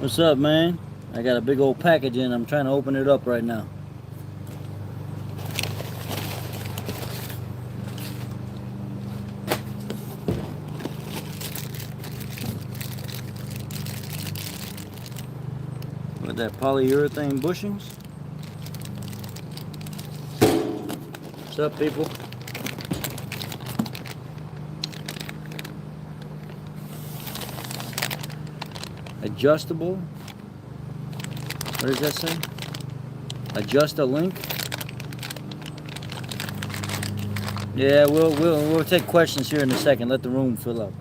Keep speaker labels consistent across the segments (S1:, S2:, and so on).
S1: What's up, man? I got a big old package in. I'm trying to open it up right now. With that polyurethane bushings. What's up, people? Adjustable. What does that say? Adjust a link. Yeah, we'll take questions here in a second. Let the room fill up.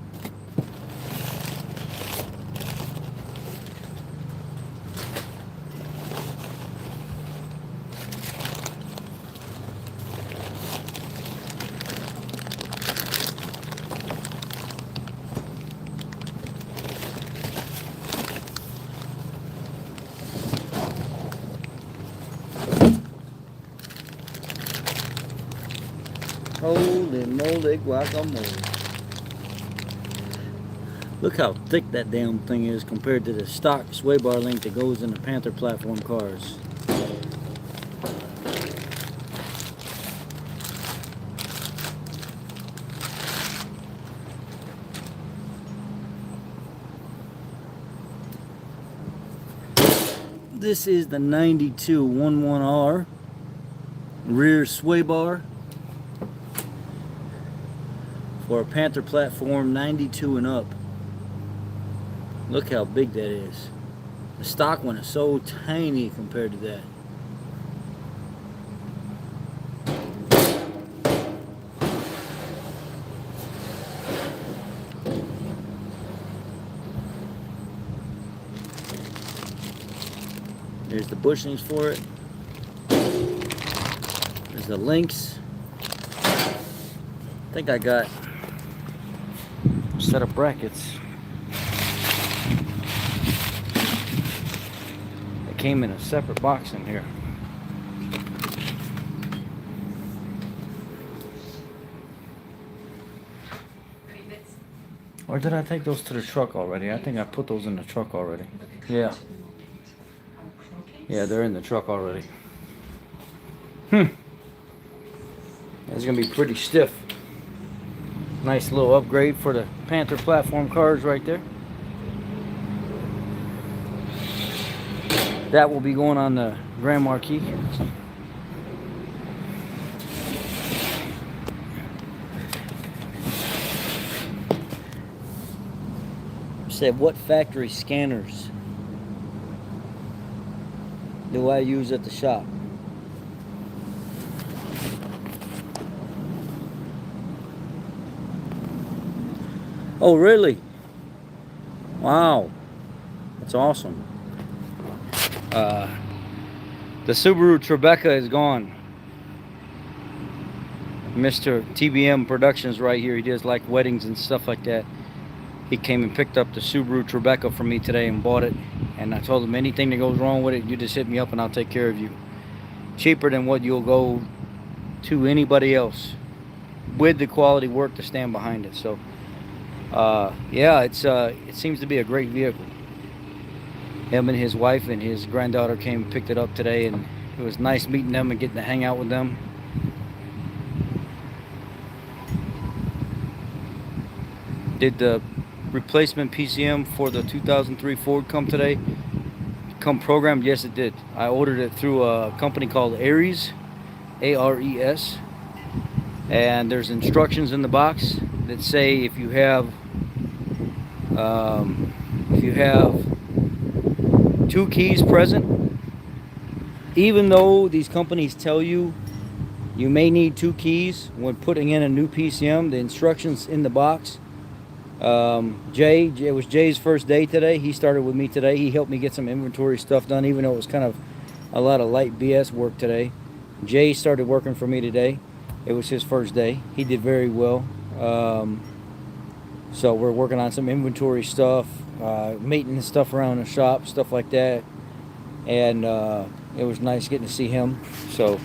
S1: Holy moly guacamole. Look how thick that damn thing is compared to the stock sway bar link that goes in the Panther platform cars. This is the 9211R rear sway bar for a Panther platform 92 and up. Look how big that is. The stock one is so tiny compared to that. There's the bushings for it. There's the links. I think I got a set of brackets. It came in a separate box in here. Or did I take those to the truck already? I think I put those in the truck already. Yeah. Yeah, they're in the truck already. It's gonna be pretty stiff. Nice little upgrade for the Panther platform cars right there. That will be going on the Grand Marquis. Said, what factory scanners do I use at the shop? Oh, really? Wow. That's awesome. The Subaru Tribeca is gone. Mr. TBM Productions right here. He does like weddings and stuff like that. He came and picked up the Subaru Tribeca for me today and bought it. And I told him anything that goes wrong with it, you just hit me up and I'll take care of you. Cheaper than what you'll go to anybody else with the quality work to stand behind it. So yeah, it seems to be a great vehicle. Him and his wife and his granddaughter came and picked it up today, and it was nice meeting them and getting to hang out with them. Did the replacement PCM for the 2003 Ford come today? Come programmed? Yes, it did. I ordered it through a company called Ares, A-R-E-S, and there's instructions in the box that say if you have two keys present, even though these companies tell you you may need two keys when putting in a new PCM, the instructions in the box. It was Jay's first day today. He started with me today. He helped me get some inventory stuff done, even though it was kind of a lot of light BS work today. Jay started working for me today. It was his first day. He did very well. So we're working on some inventory stuff, maintenance stuff around the shop, stuff like that. And it was nice getting to see him. So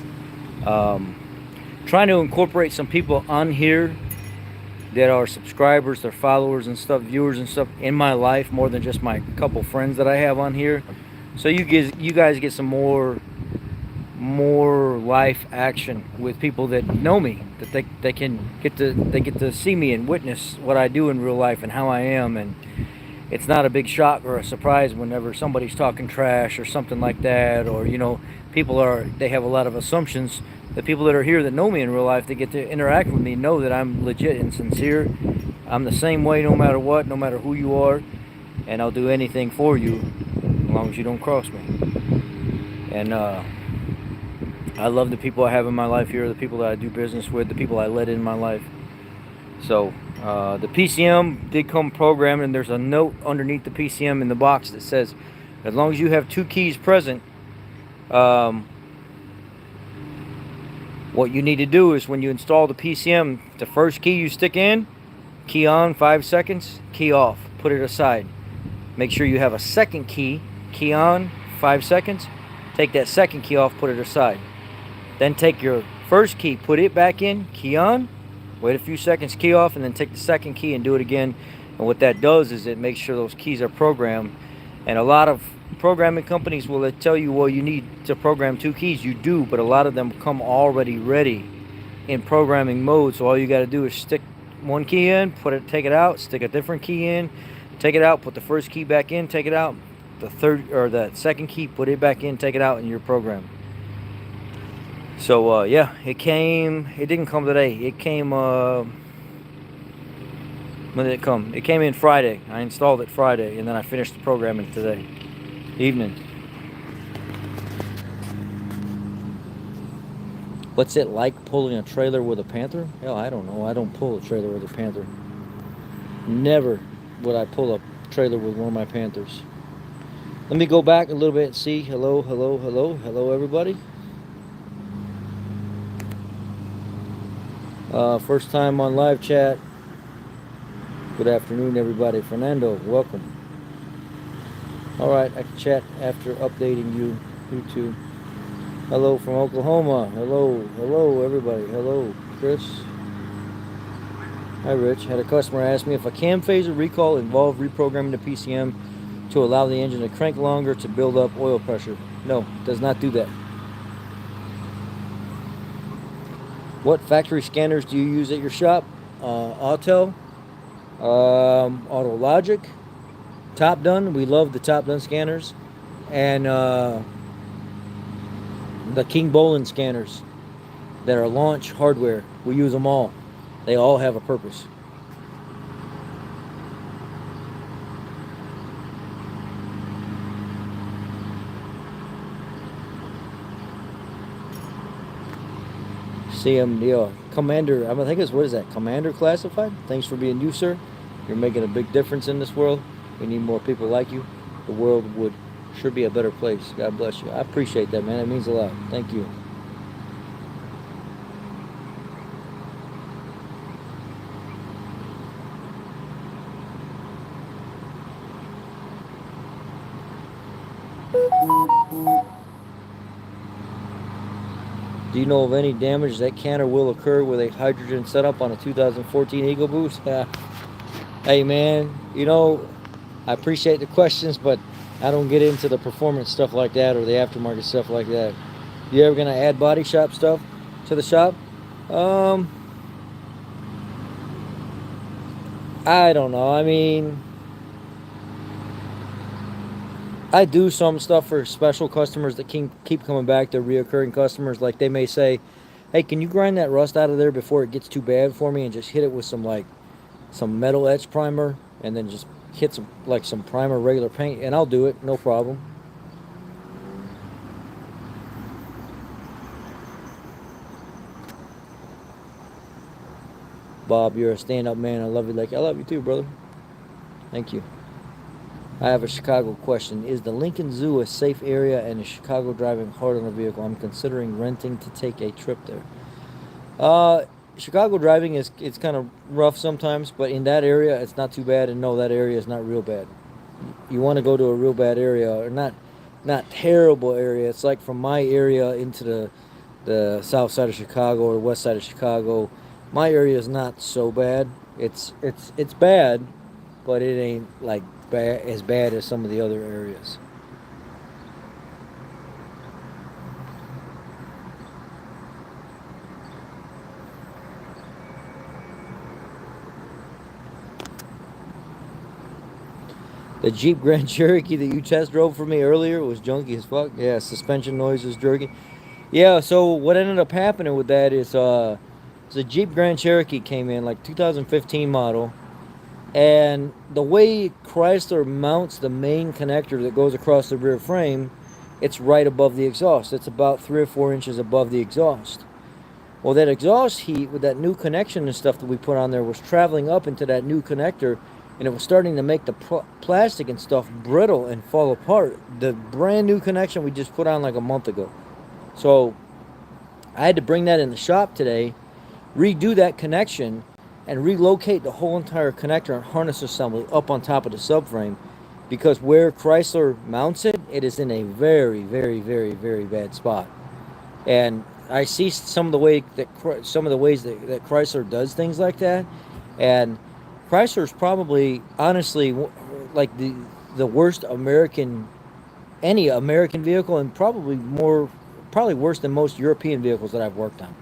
S1: trying to incorporate some people on here that are subscribers, they're followers and stuff, viewers and stuff in my life, more than just my couple friends that I have on here. So you guys get some more life action with people that know me, that they get to see me and witness what I do in real life and how I am. And it's not a big shock or a surprise whenever somebody's talking trash or something like that, or they have a lot of assumptions. The people that are here that know me in real life, they get to interact with me, know that I'm legit and sincere. I'm the same way no matter what, no matter who you are, and I'll do anything for you as long as you don't cross me. And I love the people I have in my life here, the people that I do business with, the people I let in my life. So the PCM did come programmed, and there's a note underneath the PCM in the box that says, as long as you have 2 keys present, what you need to do is when you install the PCM, the first key you stick in, key on 5 seconds, key off, put it aside. Make sure you have a second key on 5 seconds, take that second key off, put it aside. Then take your first key, put it back in, key on, wait a few seconds, key off, and then take the second key and do it again. And what that does is it makes sure those keys are programmed. And a lot of programming companies will tell you, well, you need to program 2 keys. You do, but a lot of them come already ready in programming mode. So all you got to do is stick 1 key in, take it out, stick a different key in, take it out, put the first key back in, take it out, the second key, put it back in, take it out, and you're programmed. So yeah, it didn't come today. It came, when did it come? It came in Friday. I installed it Friday, and then I finished the programming today evening. What's it like pulling a trailer with a Panther? Hell, I don't know. I don't pull a trailer with a Panther. Never would I pull a trailer with one of my Panthers. Let me go back a little bit and see. Hello, everybody. First time on live chat. Good afternoon, everybody. Fernando, welcome. All right, I can chat after updating you too. Hello from Oklahoma. Hello, everybody. Hello, Chris. Hi, Rich. Had a customer ask me if a cam phaser recall involved reprogramming the PCM to allow the engine to crank longer to build up oil pressure. No, it does not do that. What factory scanners do you use at your shop? Autel, Autologic, Top Done. We love the Top Done scanners, and the King Bolin scanners that are launch hardware. We use them all. They all have a purpose. CM, Commander, I think it's, what is that? Commander Classified? Thanks for being you, sir. You're making a big difference in this world. We need more people like you. The world would sure be a better place. God bless you. I appreciate that, man. It means a lot. Thank you. Do you know of any damage that can or will occur with a hydrogen setup on a 2014 Eagle Boost? Hey, man, I appreciate the questions, but I don't get into the performance stuff like that or the aftermarket stuff like that. You ever going to add body shop stuff to the shop? I don't know. I mean, I do some stuff for special customers that keep coming back. They're reoccurring customers. Like, they may say, hey, can you grind that rust out of there before it gets too bad for me, and just hit it with some metal etch primer, and then just hit some primer regular paint, and I'll do it, no problem. Bob, you're a stand-up man. I love you. I love you too, brother. Thank you. I have a Chicago question. Is the Lincoln Zoo a safe area, and is Chicago driving hard on the vehicle? I'm considering renting to take a trip there. Chicago driving it's kind of rough sometimes, but in that area it's not too bad, and no, that area is not real bad. You want to go to a real bad area, or not terrible area. It's like from my area into the south side of Chicago or the west side of Chicago. My area is not so bad. It's bad, but it ain't like as bad as some of the other areas. The Jeep Grand Cherokee that you test drove for me earlier was junky as fuck. Yeah, suspension noise was jerky. Yeah, so what ended up happening with that is the Jeep Grand Cherokee came in like 2015 model, and the way Chrysler mounts the main connector that goes across the rear frame, it's right above the exhaust. It's about 3 or 4 inches above the exhaust. Well, that exhaust heat with that new connection and stuff that we put on there was traveling up into that new connector, and it was starting to make the plastic and stuff brittle and fall apart. The brand new connection we just put on like a month ago. So I had to bring that in the shop today, redo that connection, and relocate the whole entire connector and harness assembly up on top of the subframe, because where Chrysler mounts it, it is in a very, very, very, very bad spot. And I see some of the ways that Chrysler does things like that, and Chrysler's probably honestly like the worst any American vehicle, and probably worse than most European vehicles that I've worked on.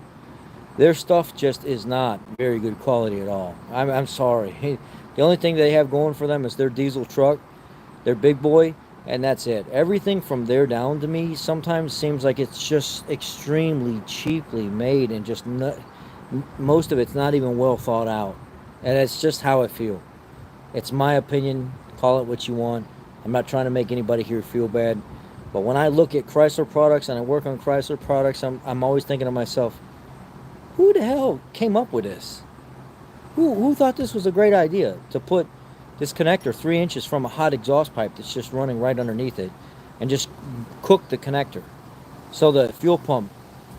S1: Their stuff just is not very good quality at all. I'm sorry. The only thing they have going for them is their diesel truck, their big boy, and that's it. Everything from there down to me sometimes seems like it's just extremely cheaply made, and just most of it's not even well thought out. And it's just how I feel. It's my opinion. Call it what you want. I'm not trying to make anybody here feel bad. But when I look at Chrysler products and I work on Chrysler products, I'm always thinking to myself, who the hell came up with this? Who thought this was a great idea to put this connector 3 inches from a hot exhaust pipe that's just running right underneath it, and just cook the connector so the fuel pump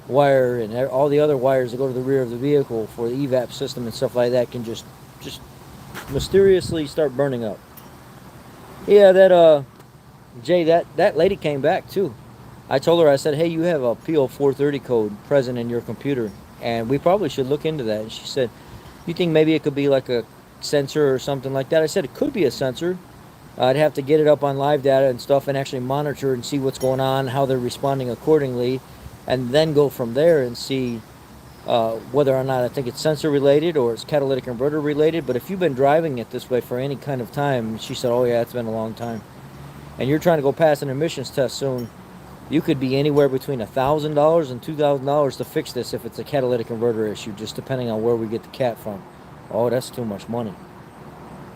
S1: wire and all the other wires that go to the rear of the vehicle for the evap system and stuff like that can just mysteriously start burning up. Yeah, that Jay, that lady came back too. I told her, I said, hey, you have a PO 430 code present in your computer, and we probably should look into that. And she said, you think maybe it could be like a sensor or something like that? I said, it could be a sensor. I'd have to get it up on live data and stuff and actually monitor and see what's going on, how they're responding accordingly, and then go from there and see whether or not I think it's sensor related or it's catalytic converter related. But if you've been driving it this way for any kind of time, she said, oh yeah, it's been a long time, and you're trying to go pass an emissions test soon, you could be anywhere between $1,000 and $2,000 to fix this if it's a catalytic converter issue, just depending on where we get the cat from. Oh, that's too much money.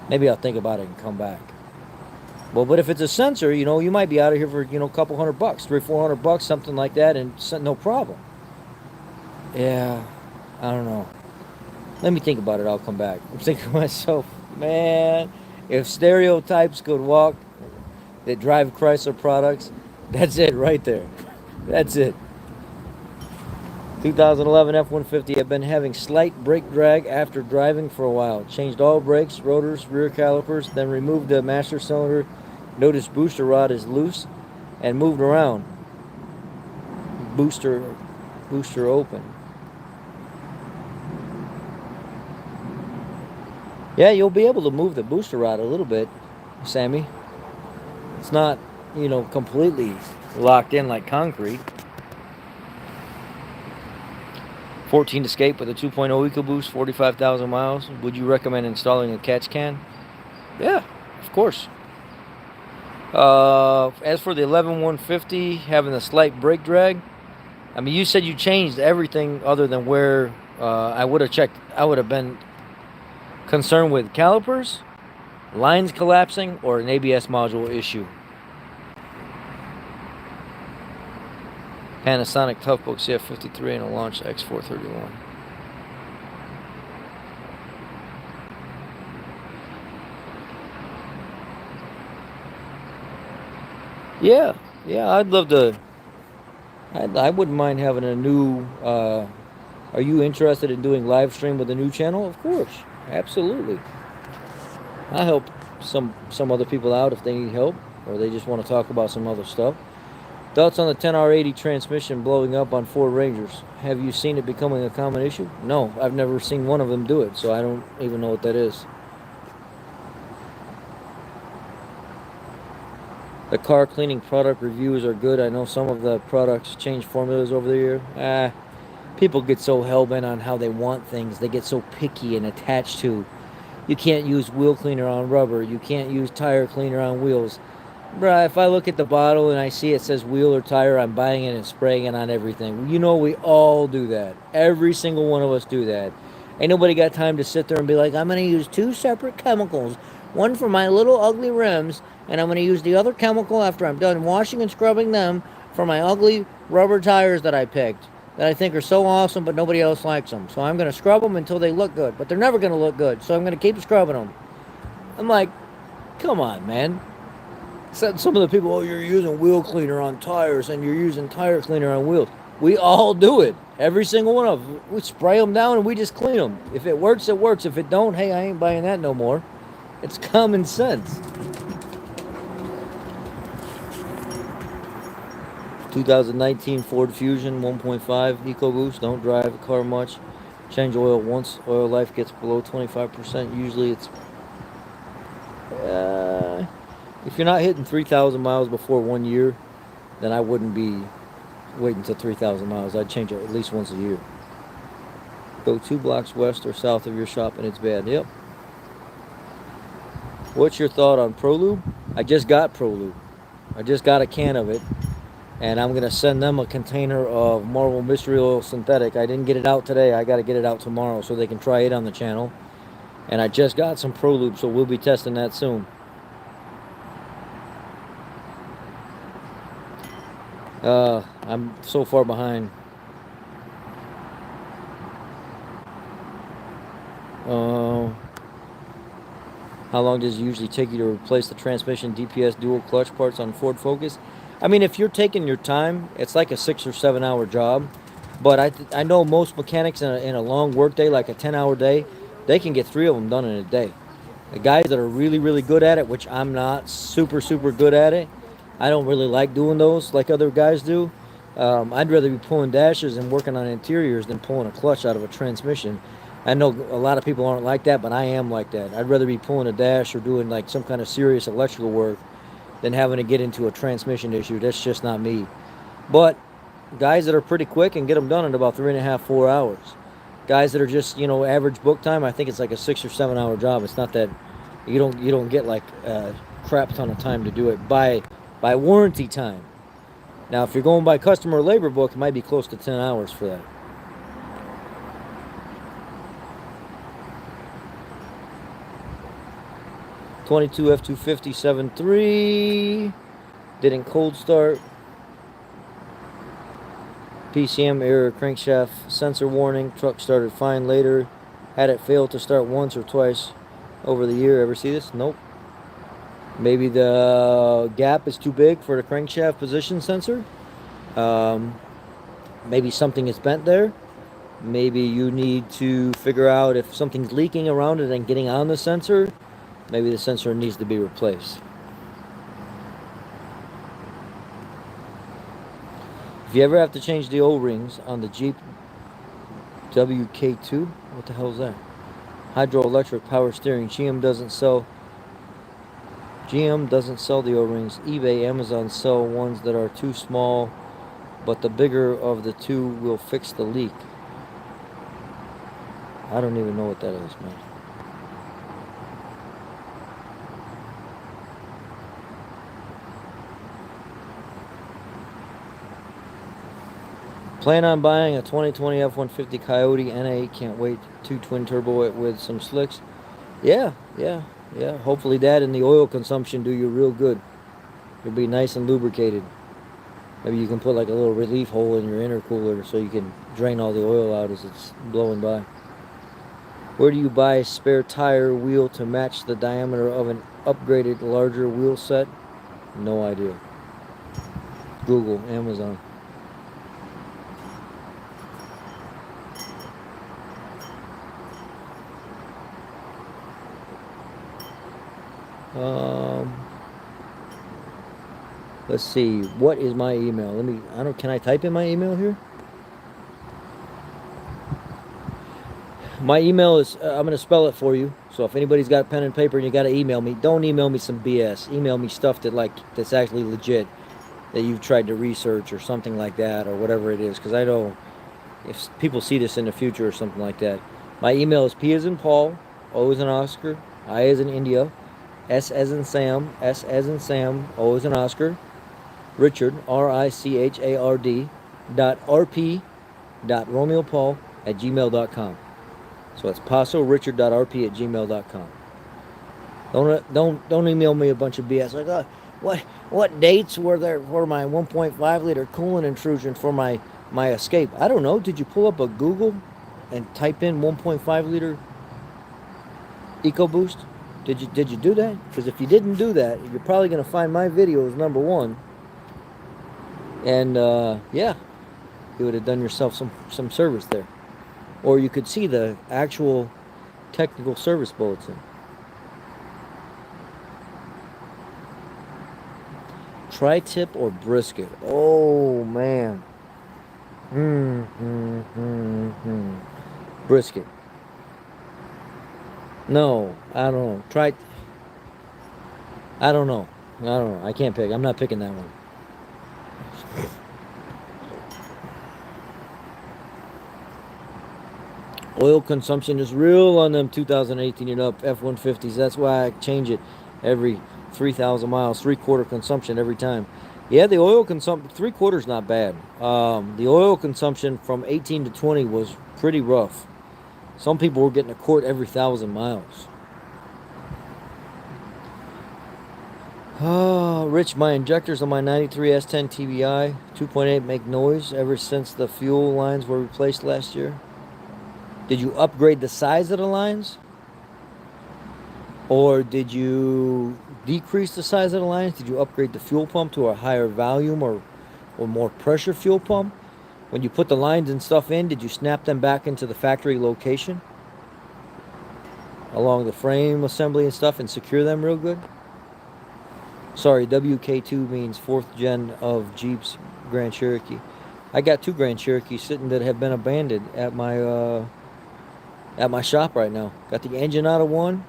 S1: Maybe I'll think about it and come back. Well, but if it's a sensor, you might be out of here for, a couple $100, $300-400, something like that, and no problem. Yeah, I don't know. Let me think about it. I'll come back. I'm thinking to myself, man, if stereotypes could walk that drive Chrysler products, that's it right there. That's it. 2011 F-150. I've been having slight brake drag after driving for a while. Changed all brakes, rotors, rear calipers, then removed the master cylinder. Noticed booster rod is loose and moved around. Booster open. Yeah, you'll be able to move the booster rod a little bit, Sammy. It's not, completely locked in like concrete. 14 Escape with a 2.0 EcoBoost, 45,000 miles. Would you recommend installing a catch can? Yeah, of course. As for the 11150 having a slight brake drag, I mean, you said you changed everything other than where I would have checked. I would have been concerned with calipers, lines collapsing, or an ABS module issue. Panasonic Toughbook CF53 and a Launch X431. Yeah, I'd love to. I wouldn't mind having a new. Are you interested in doing live stream with a new channel? Of course, absolutely. I help some other people out if they need help or they just want to talk about some other stuff. Thoughts on the 10R80 transmission blowing up on Ford Rangers? Have you seen it becoming a common issue? No, I've never seen one of them do it, so I don't even know what that is. The car cleaning product reviews are good. I know some of the products change formulas over the year. People get so hell-bent on how they want things. They get so picky and attached to. You can't use wheel cleaner on rubber. You can't use tire cleaner on wheels. Bruh, if I look at the bottle and I see it says wheel or tire, I'm buying it and spraying it on everything. You know we all do that. Every single one of us do that. Ain't nobody got time to sit there and be like, I'm going to use 2 separate chemicals. One for my little ugly rims, and I'm going to use the other chemical after I'm done washing and scrubbing them for my ugly rubber tires that I picked, that I think are so awesome, but nobody else likes them. So I'm going to scrub them until they look good, but they're never going to look good, so I'm going to keep scrubbing them. I'm like, come on, man. Some of the people, oh, you're using wheel cleaner on tires and you're using tire cleaner on wheels. We all do it. Every single one of them. We spray them down and we just clean them. If it works, it works. If it don't, hey, I ain't buying that no more. It's common sense. 2019 Ford Fusion 1.5 EcoBoost. Don't drive the car much. Change oil once oil life gets below 25%. Usually it's... if you're not hitting 3,000 miles before 1 year, then I wouldn't be waiting until 3,000 miles. I'd change it at least once a year. Go 2 blocks west or south of your shop and it's bad. Yep. What's your thought on ProLube? I just got ProLube. I just got a can of it. And I'm going to send them a container of Marvel Mystery Oil Synthetic. I didn't get it out today. I got to get it out tomorrow so they can try it on the channel. And I just got some ProLube, so we'll be testing that soon. I'm so far behind. How long does it usually take you to replace the transmission DPS dual clutch parts on Ford Focus? I mean, if you're taking your time, it's like a 6 or 7 hour job. But I know most mechanics in a long work day, like a 10-hour day, they can get 3 of them done in a day. The guys that are really, really good at it, which I'm not super, super good at it, I don't really like doing those like other guys do. I'd rather be pulling dashes and working on interiors than pulling a clutch out of a transmission. I know a lot of people aren't like that, but I am like that. I'd rather be pulling a dash or doing like some kind of serious electrical work than having to get into a transmission issue. That's just not me. But guys that are pretty quick and get them done in about 3.5, 4 hours. Guys that are just, you know, average book time, I think it's like a 6 or 7 hour job. It's not that you don't get like a crap ton of time to do it by warranty time. Now, if you're going by customer labor book, it might be close to 10 hours for that. '22 F250 7.3. Didn't cold start. PCM error, crankshaft sensor warning. Truck started fine later. Had it fail to start once or twice over the year. Ever see this? Nope. Maybe the gap is too big for the crankshaft position sensor. Maybe something is bent there. Maybe you need to figure out if something's leaking around it and getting on the sensor. Maybe the sensor needs to be replaced. If you ever have to change the O-rings on the Jeep WK2, what the hell is that? Hydroelectric power steering. GM doesn't sell the O-rings. eBay, Amazon sell ones that are too small, but the bigger of the two will fix the leak. I don't even know what that is, man. Plan on buying a 2020 F-150 Coyote NA. Can't wait. 2 twin turbo it with some slicks. Yeah. Hopefully that and the oil consumption do you real good. You'll be nice and lubricated. Maybe you can put like a little relief hole in your intercooler so you can drain all the oil out as it's blowing by. Where do you buy a spare tire wheel to match the diameter of an upgraded larger wheel set? No idea. Google, Amazon. Let's see. What is my email? Can I type in my email here? My email is, I'm going to spell it for you. So if anybody's got pen and paper and you got to email me, don't email me some BS. Email me stuff that's actually legit, that you've tried to research or something like that, or whatever it is. Because I know if people see this in the future or something like that. My email is P as in Paul, O as in Oscar, I as in India, S as in Sam, S as in Sam, O as in Oscar, Richard, RICHARD, .RP, .RomeoPaul at gmail.com. So it's pasorichard.rp at gmail.com. Don't email me a bunch of BS like, oh, what dates were there for my 1.5 liter coolant intrusion for my escape? I don't know. Did you pull up a Google and type in 1.5 liter EcoBoost? Did you do that? Because if you didn't do that, you're probably gonna find my videos number one. And yeah, you would have done yourself some service there. Or you could see the actual technical service bulletin. Tri-tip or brisket? Oh man. Brisket. No, I don't know. I don't know. I can't pick. I'm not picking that one. Oil consumption is real on them 2018 and up F-150s. That's why I change it every 3,000 miles. 3/4 consumption every time. Yeah, the oil consumption, 3/4 is not bad. The oil consumption from 18 to 20 was pretty rough. Some people were getting a quart every 1,000 miles. Oh, Rich, my injectors on my 93 S10 TBI 2.8 make noise ever since the fuel lines were replaced last year. Did you upgrade the size of the lines? Or did you decrease the size of the lines? Did you upgrade the fuel pump to a higher volume or more pressure fuel pump? When you put the lines and stuff in, did you snap them back into the factory location along the frame assembly and stuff and secure them real good? Sorry, WK2 means 4th gen of Jeep's Grand Cherokee. I got 2 Grand Cherokees sitting that have been abandoned at my shop right now. Got the engine out of one.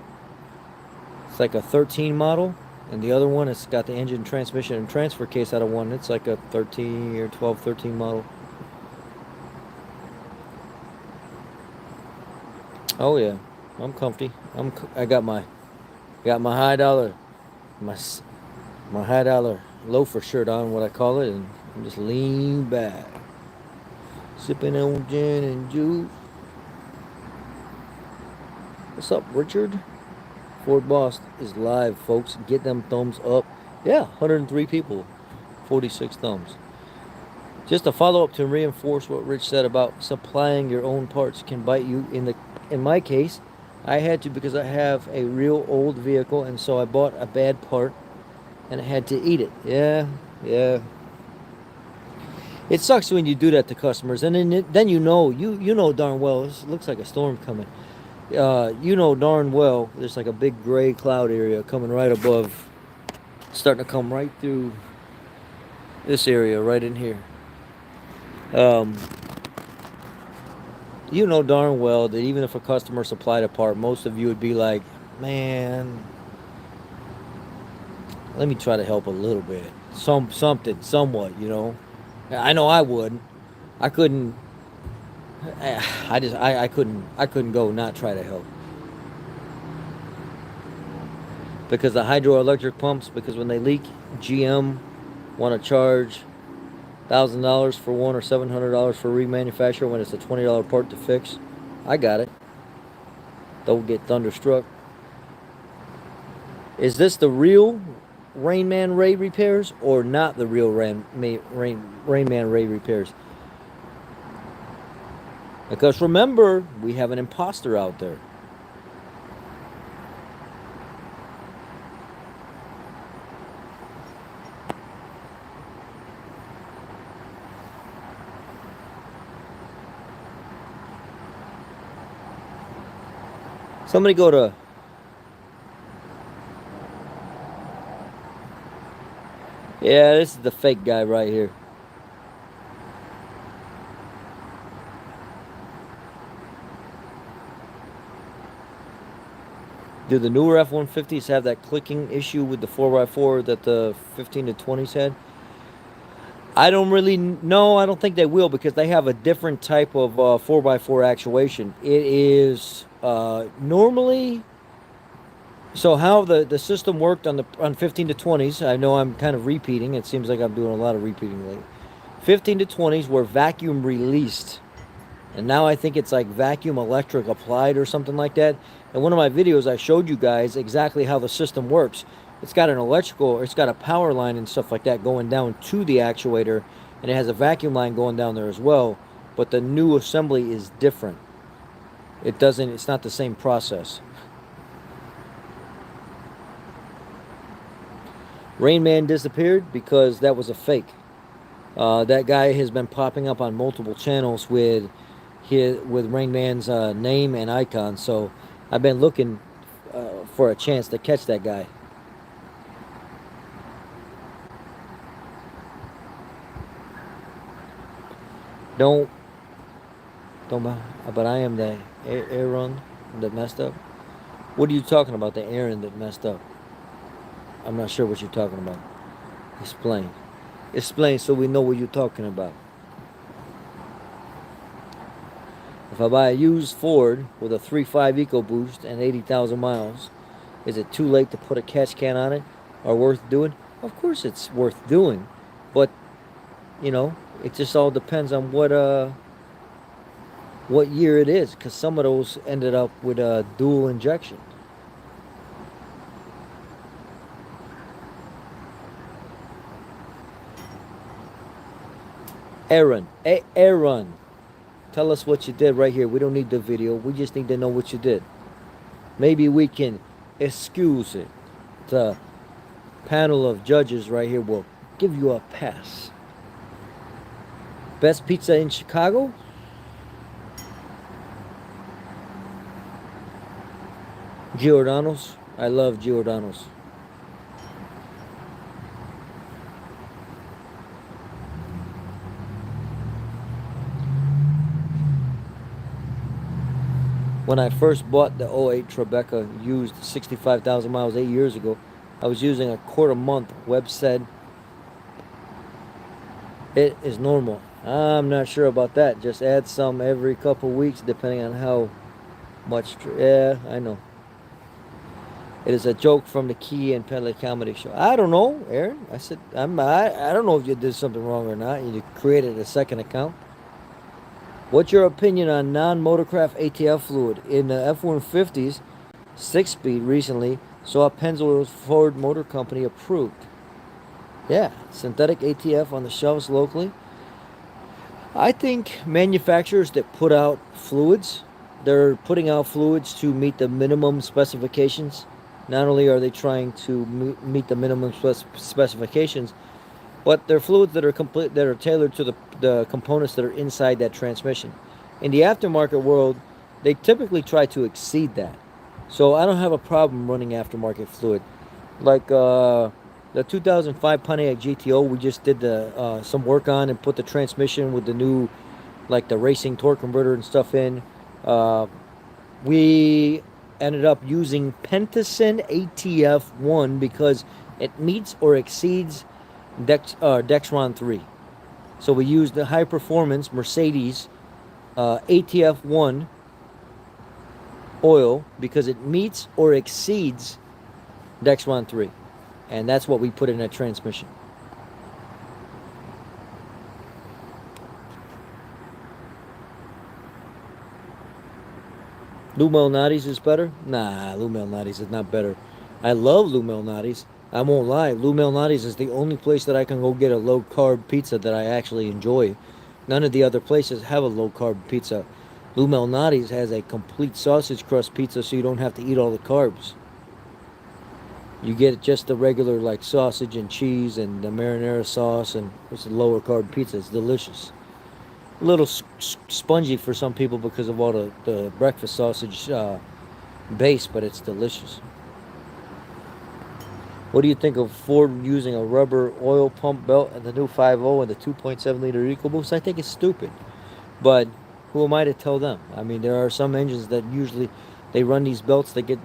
S1: It's like a 13 model. And the other one, it's got the engine, transmission, and transfer case out of one. It's like a 13 or 12, 13 model. Oh yeah, I'm comfy. I got my high dollar, my high dollar loafer shirt on, what I call it, and I'm just lean back, sipping on gin and juice. What's up, Richard? Ford Boss is live, folks. Get them thumbs up. Yeah, 103 people, 46 thumbs. Just a follow-up to reinforce what Rich said about supplying your own parts can bite you in my case, I had to because I have a real old vehicle, and so I bought a bad part and I had to eat it. Yeah. It sucks when you do that to customers, and then you know darn well, this looks like a storm coming. You know darn well there's like a big gray cloud area coming right above, starting to come right through this area right in here. You know darn well that even if a customer supplied a part, most of you would be like, man, let me try to help a little bit, somewhat, you know. I know I would. I couldn't. I couldn't go not try to help. Because the hydroelectric pumps, because when they leak, GM want to charge $1,000 for one or $700 for remanufacture when it's a $20 part to fix. I got it. Don't get thunderstruck. Is this the real Rain Man Ray repairs or not the real Rain Man Ray repairs? Because remember, we have an imposter out there. Somebody go to Yeah, this is the fake guy right here. Do the newer F-150s have that clicking issue with the 4x4 that the 15 to 20s had? I don't really know. I don't think they will because they have a different type of 4x4 actuation. It is normally so how the system worked on 15 to 20s. I know I'm kind of repeating. It seems like I'm doing a lot of repeating lately. 15 to 20s were vacuum released. And now I think it's like vacuum electric applied or something like that. In one of my videos, I showed you guys exactly how the system works. It's got an electrical, it's got a power line and stuff like that going down to the actuator, and it has a vacuum line going down there as well. But the new assembly is different. It's not the same process. Rain Man disappeared because that was a fake. That guy has been popping up on multiple channels with Rain Man's name and icon. So I've been looking for a chance to catch that guy. Don't don't. But I am the Aaron that messed up. What are you talking about? The Aaron that messed up. I'm not sure what you're talking about. Explain. Explain so we know what you're talking about. If I buy a used Ford with a 3.5 EcoBoost and 80,000 miles, is it too late to put a catch can on it or worth doing? Of course it's worth doing. But, you know, it just all depends on what year it is cuz some of those ended up with a dual injection. Aaron, tell us what you did right here. We don't need the video. We just need to know what you did. Maybe we can excuse it. The panel of judges right here will give you a pass. Best pizza in Chicago? Giordano's. I love Giordano's. When I first bought the '08 Tribeca used 65,000 miles 8 years ago, I was using a quart a month. Web said it is normal. I'm not sure about that. Just add some every couple weeks depending on how much. Yeah, I know. It is a joke from the Key and Peele comedy show. I don't know, Aaron. I said I don't know if you did something wrong or not. You created a second account. What's your opinion on non-motorcraft ATF fluid in the F-150s? 6-speed recently saw Pennzoil's Ford Motor Company approved. Yeah, synthetic ATF on the shelves locally. I think manufacturers that put out fluids, they're putting out fluids to meet the minimum specifications. Not only are they trying to meet the minimum specifications, but they're fluids that are complete, that are tailored to the components that are inside that transmission. In the aftermarket world, they typically try to exceed that. So I don't have a problem running aftermarket fluid. Like the 2005 Pontiac GTO, we just did the some work on and put the transmission with the new, like the racing torque converter and stuff in. We ended up using Pentacin ATF1 because it meets or exceeds Dexron 3. So we used the high performance Mercedes ATF1 oil because it meets or exceeds Dexron 3. And that's what we put in that transmission. Lou Malnati's is better? Nah, Lou Malnati's is not better. I love Lou Malnati's. I won't lie. Lou Malnati's is the only place that I can go get a low carb pizza that I actually enjoy. None of the other places have a low carb pizza. Lou Malnati's has a complete sausage crust pizza so you don't have to eat all the carbs. You get just the regular like sausage and cheese and the marinara sauce, and it's a lower carb pizza. It's delicious. A little spongy for some people because of all the breakfast sausage base, but it's delicious.
S2: What do you think of Ford using a rubber oil pump belt and the new 5.0 and the 2.7 liter EcoBoost? I think it's stupid, but who am I to tell them? I mean, there are some engines that usually they run these belts that get,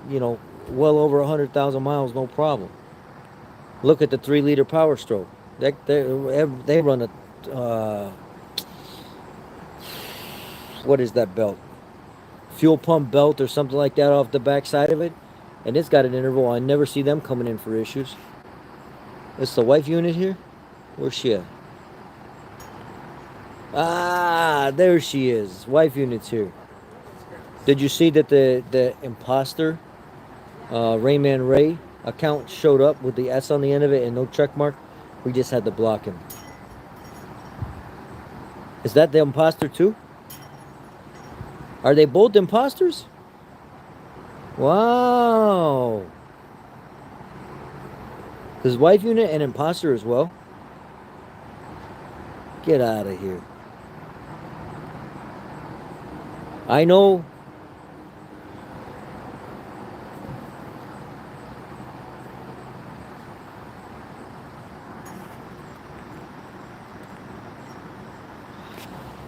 S2: well over 100,000 miles, no problem. Look at the 3 liter Power Stroke. They run a what is that belt? Fuel pump belt or something like that off the back side of it, and it's got an interval. I never see them coming in for issues. It's the wife unit here. Where's she at? Ah, there she is. Wife unit's here. Did you see that the imposter Rayman Ray account showed up with the S on the end of it and no check mark? We just had to block him. Is that the imposter too? Are they both imposters? Wow. His wife unit and imposter as well. Get out of here. I know.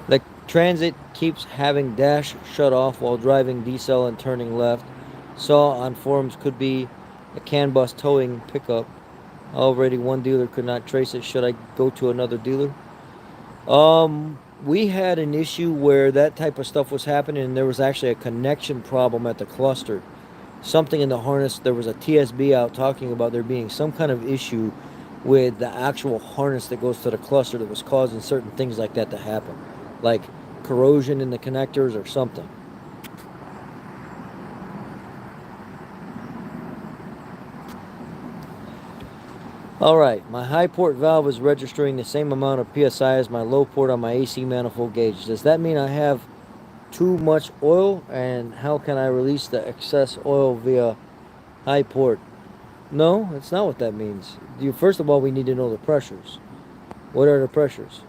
S2: The transit keeps having dash shut off while driving decel and turning left. Saw on forums could be a CAN bus towing pickup. Already one dealer could not trace it. Should I go to another dealer? We had an issue where that type of stuff was happening, and there was actually a connection problem at the cluster. Something in the harness. There was a TSB out talking about there being some kind of issue with the actual harness that goes to the cluster that was causing certain things like that to happen, like corrosion in the connectors or something. Alright, my high port valve is registering the same amount of PSI as my low port on my AC manifold gauge. Does that mean I have too much oil? And how can I release the excess oil via high port? No, that's not what that means. First of all, we need to know the pressures. What are the pressures?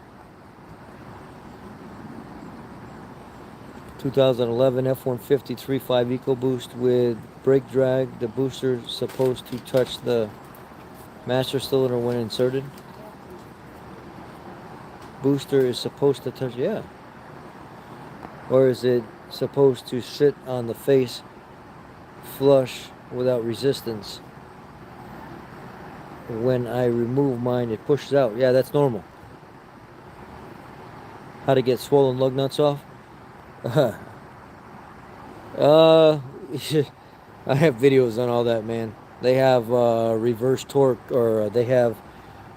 S2: 2011 F-150 3.5 EcoBoost with brake drag. The booster is supposed to touch the master cylinder when inserted. Booster is supposed to touch, yeah. Or is it supposed to sit on the face flush without resistance? When I remove mine, it pushes out. Yeah, that's normal. How to get swollen lug nuts off? I have videos on all that, man. They have reverse torque, or they have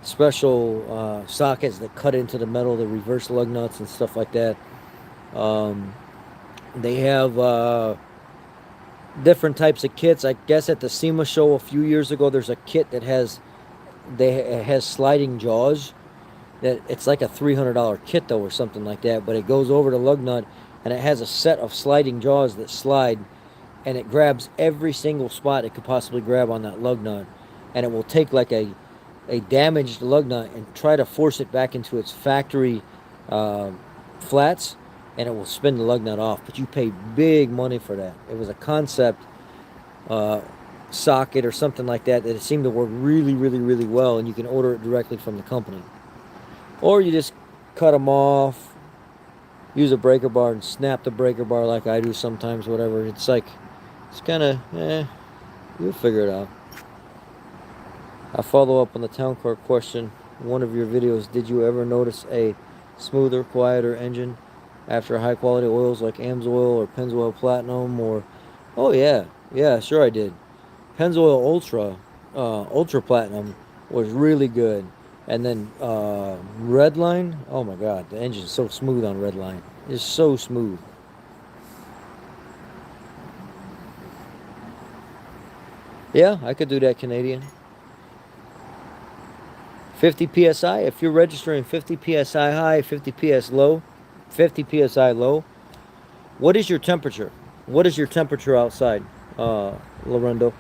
S2: special sockets that cut into the metal, the reverse lug nuts and stuff like that. They have different types of kits. I guess at the SEMA show a few years ago, there's a kit that has it has sliding jaws. That it's like a $300 kit though, or something like that. But it goes over the lug nut, and it has a set of sliding jaws that slide, and it grabs every single spot it could possibly grab on that lug nut, and it will take like a damaged lug nut and try to force it back into its factory flats, and it will spin the lug nut off. But you pay big money for that. It was a concept socket or something like that it seemed to work really, really, really well, and you can order it directly from the company. Or you just cut them off, use a breaker bar and snap the breaker bar like I do sometimes, whatever. It's kind of, you'll figure it out. I'll follow up on the town car question. One of your videos, did you ever notice a smoother, quieter engine after high quality oils like Amsoil or Pennzoil Platinum? Or, oh yeah, sure I did. Pennzoil Ultra Platinum was really good. And then Redline, oh my god, the engine's so smooth on Redline. It's so smooth. Yeah, I could do that, Canadian. 50 psi. If you're registering 50 psi high, 50 ps low, 50 psi low. What is your temperature? What is your temperature outside, Lorendo?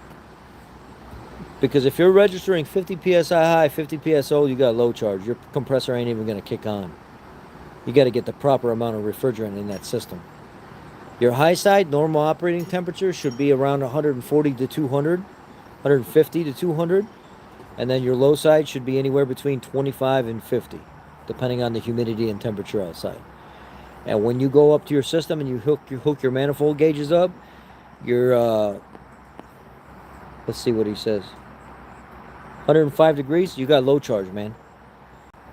S2: Because if you're registering 50 psi high, 50 pso, you got low charge. Your compressor ain't even going to kick on. You got to get the proper amount of refrigerant in that system. Your high side normal operating temperature should be around 140 to 200, 150 to 200. And then your low side should be anywhere between 25 and 50, depending on the humidity and temperature outside. And when you go up to your system and you hook your manifold gauges up, your let's see what he says. 105 degrees, you got low charge, man.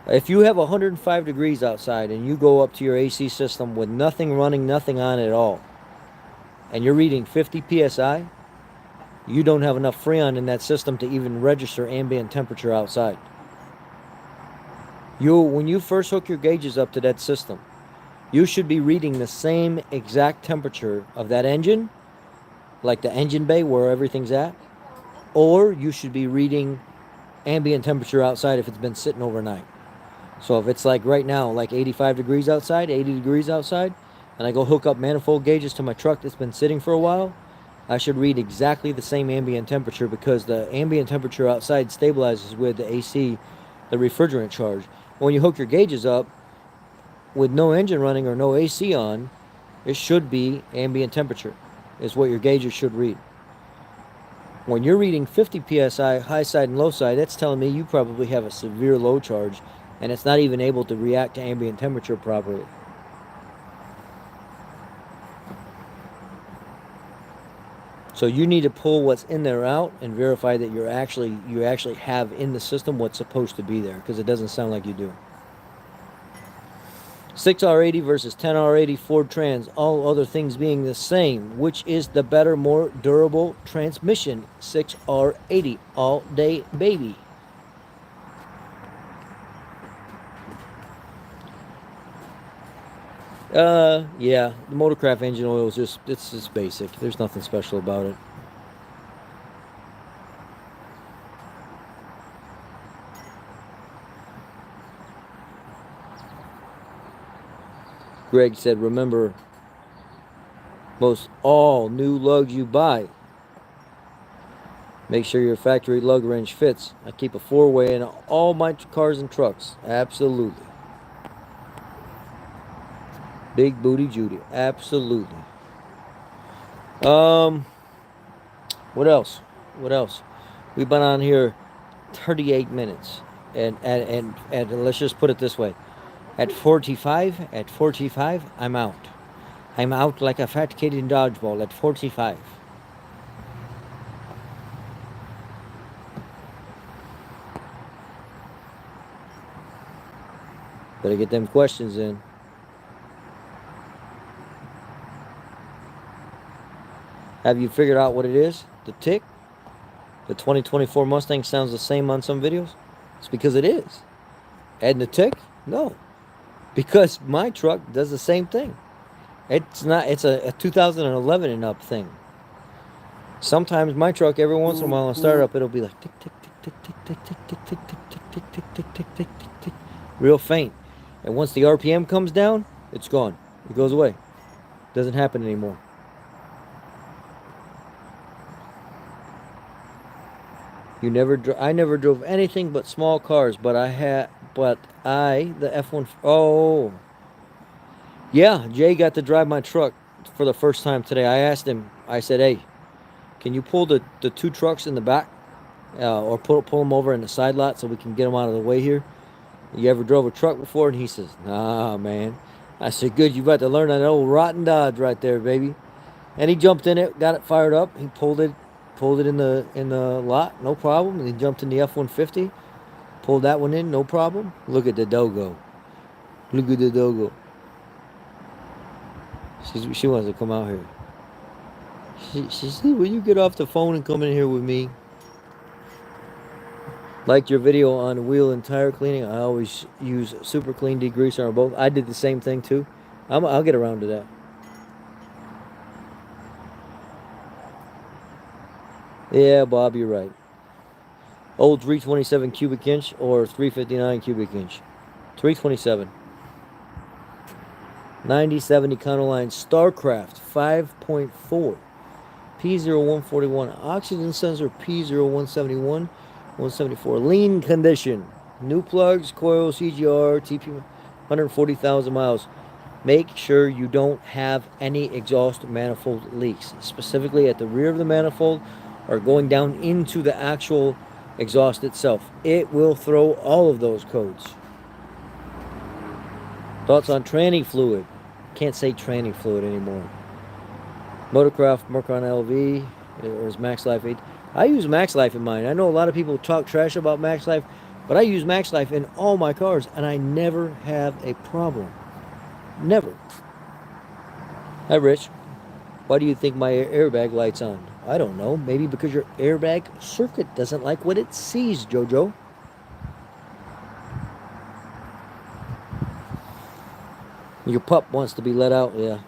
S2: If you have 105 degrees outside and you go up to your AC system with nothing running, nothing on at all, and you're reading 50 psi, you don't have enough freon in that system to even register ambient temperature outside. When you first hook your gauges up to that system, you should be reading the same exact temperature of that engine, like the engine bay where everything's at, or you should be reading ambient temperature outside if it's been sitting overnight. So if it's like right now, like 85 degrees outside, 80 degrees outside, and I go hook up manifold gauges to my truck that's been sitting for a while, I should read exactly the same ambient temperature, because the ambient temperature outside stabilizes with the AC, the refrigerant charge. When you hook your gauges up with no engine running or no AC on, it should be ambient temperature, is what your gauges should read. When you're reading 50 psi, high side and low side, that's telling me you probably have a severe low charge, and it's not even able to react to ambient temperature properly. So you need to pull what's in there out and verify that you actually have in the system what's supposed to be there, because it doesn't sound like you do. 6R80 versus 10R80 Ford Trans, all other things being the same. Which is the better, more durable transmission? 6R80 all day, baby. Yeah, the Motorcraft engine oil is it's just basic. There's nothing special about it. Greg said, remember, most all new lugs you buy, make sure your factory lug wrench fits. I keep a 4-way in all my cars and trucks. Absolutely. Big Booty Judy. Absolutely. What else? What else? We've been on here 38 minutes. And let's just put it this way. At 45, I'm out. I'm out like a fat kid in dodgeball at 45. Better get them questions in. Have you figured out what it is? The tick? The 2024 Mustang sounds the same on some videos? It's because it is. And the tick? No. Because my truck does the same thing. It's not. It's a 2011 and up thing. Sometimes my truck, every once in a while on startup, it'll be like tick tick tick tick tick tick tick tick tick tick tick tick tick tick tick tick tick tick, real faint. And once the RPM comes down, it's gone. It goes away. Doesn't happen anymore. I never drove anything but small cars, but the F1. Oh, yeah, Jay got to drive my truck for the first time today. I asked him. I said, "Hey, can you pull the 2 trucks in the back, or pull them over in the side lot so we can get them out of the way here? You ever drove a truck before?" And he says, "Nah, man." I said, "Good, you about to learn that old rotten Dodge right there, baby." And he jumped in it, got it fired up. He pulled it in the lot, no problem. And he jumped in the F-150, pulled that one in, no problem. Look at the dogo. Look at the dogo. She wants to come out here. She said, "Will you get off the phone and come in here with me?" Liked your video on wheel and tire cleaning. I always use super clean degreaser on both. I did the same thing too. I'll get around to that. Yeah, Bob, you're right. Old 327 cubic inch or 359 cubic inch? 327. 9070 Econoline Starcraft 5.4. P0141. Oxygen sensor P0171. 174. Lean condition. New plugs, coil, CGR, TP 140,000 miles. Make sure you don't have any exhaust manifold leaks, specifically at the rear of the manifold or going down into the actual exhaust itself. It will throw all of those codes. Thoughts on tranny fluid? Can't say tranny fluid anymore. Motorcraft Mercon LV or is Max Life 8? I use Max Life in mine. I know a lot of people talk trash about Max Life, but I use Max Life in all my cars and I never have a problem. Never. Hi, Rich. Why do you think my airbag light's on? I don't know. Maybe because your airbag circuit doesn't like what it sees, Jojo. Your pup wants to be let out, yeah.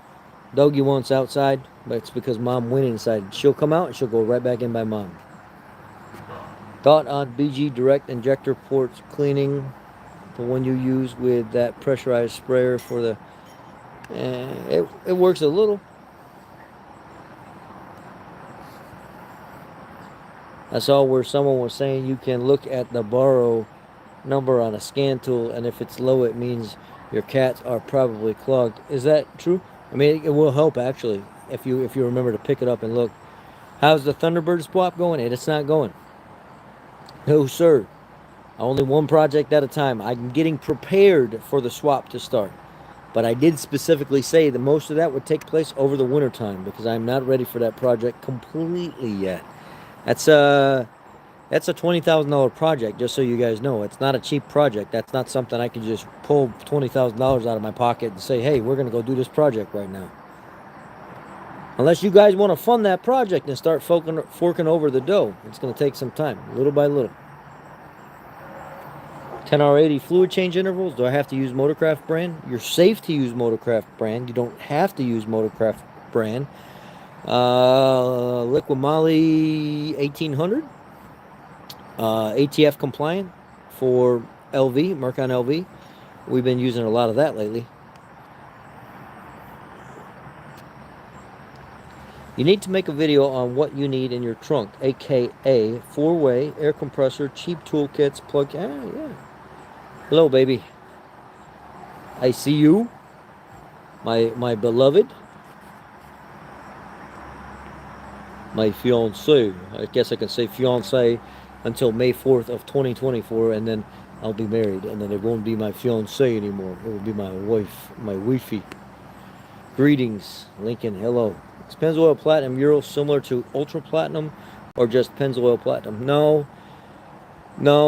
S2: Doggy wants outside, but it's because mom went inside. She'll come out and she'll go right back in by mom. Thought on BG direct injector ports cleaning, the one you use with that pressurized sprayer for the... it works a little. I saw where someone was saying you can look at the borrow number on a scan tool, and if it's low, it means your cats are probably clogged. Is that true? I mean, it will help actually if you remember to pick it up and look. How's the Thunderbird swap going? It's not going. No, sir. Only one project at a time. I'm getting prepared for the swap to start. But I did specifically say that most of that would take place over the winter time because I'm not ready for that project completely yet. That's a $20,000 project, just so you guys know. It's not a cheap project. That's not something I can just pull $20,000 out of my pocket and say, hey, we're going to go do this project right now. Unless you guys want to fund that project and start forking over the dough. It's going to take some time, little by little. 10R80 fluid change intervals. Do I have to use Motorcraft brand? You're safe to use Motorcraft brand. You don't have to use Motorcraft brand. Liquid Moly 1800. ATF compliant for LV, Mercon LV. We've been using a lot of that lately. You need to make a video on what you need in your trunk, aka four-way air compressor, cheap toolkits, plug. Yeah. Hello, baby. I see you, my beloved, my fiance. I guess I can say fiance until May 4th of 2024, and then I'll be married, and then it won't be my fiance anymore. It will be my wife, my wifey. Greetings, Lincoln. Hello. Is Pennzoil Platinum Euro similar to Ultra Platinum, or just Pennzoil Platinum? No,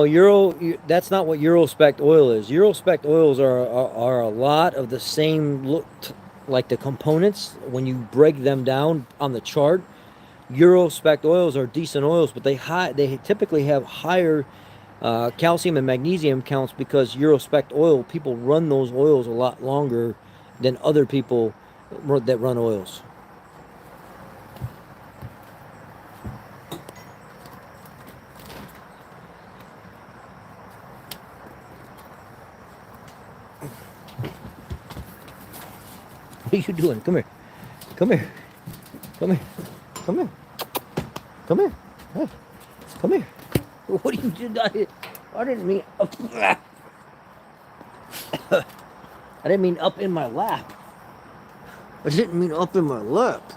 S2: Euro. That's not what Eurospec oil is. Eurospec oils are a lot of the same look, like the components when you break them down on the chart. Eurospec oils are decent oils, but they typically have higher calcium and magnesium counts because Eurospec oil, people run those oils a lot longer than other people that run oils. What are you doing? Come here. Come here. Come here. Come here. Come here. Hey. Come here. What are you doing? I didn't mean up. I didn't mean up in my lap. I didn't mean up in my lap.